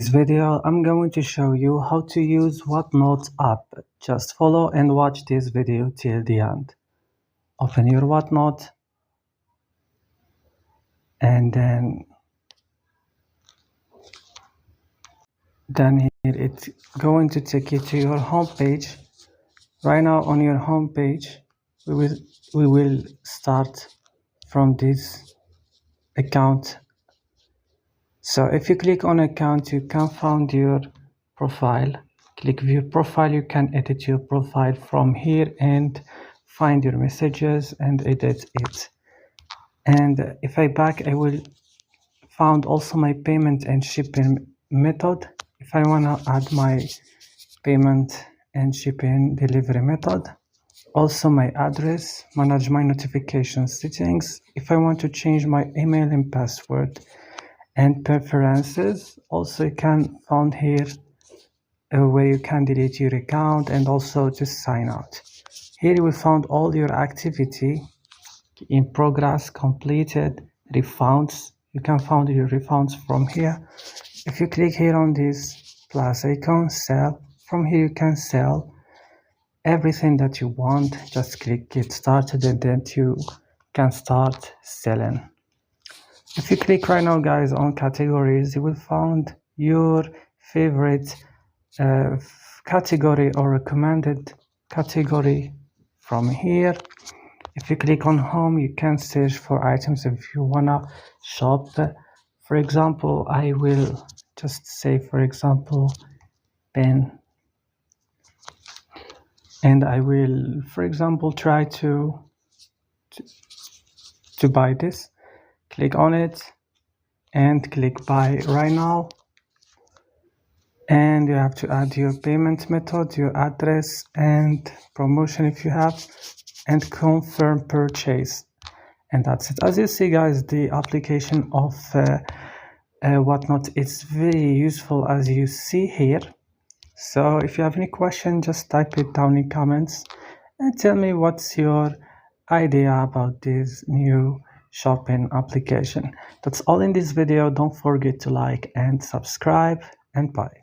this video, I'm going to show you how to use Whatnot app. Just follow and watch this video till the end. Open your Whatnot and then here it's going to take you to your home page. Right now on your home page, we will start from this account. So if you click on account, you can find your profile. Click view profile. You can edit your profile from here and find your messages and edit it. And if I back, I will found also my payment and shipping method. If I want to add my payment and shipping delivery method, also my address, manage my notification settings. If I want to change my email and password and preferences, also you can find here where you can delete your account and also just sign out. Here you will find all your activity in progress, completed, refunds. You can find your refunds from here. If you click here on this plus icon, sell, from here you can sell everything that you want. Just click get started and then you can start selling. If you click right now, guys, on categories, you will find your favorite category or recommended category from here. If you click on home, you can search for items if you wanna shop. For example, I will just say, for example, pen, and I will, for example, try to buy this. Click on it and click buy right now, and you have to add your payment method, your address and promotion if you have, and confirm purchase, and that's it. As you see, guys, the application of Whatnot is very useful, as you see here. So if you have any question, just type it down in comments and tell me what's your idea about this new shopping application. That's all in this video. Don't forget to like and subscribe, and bye.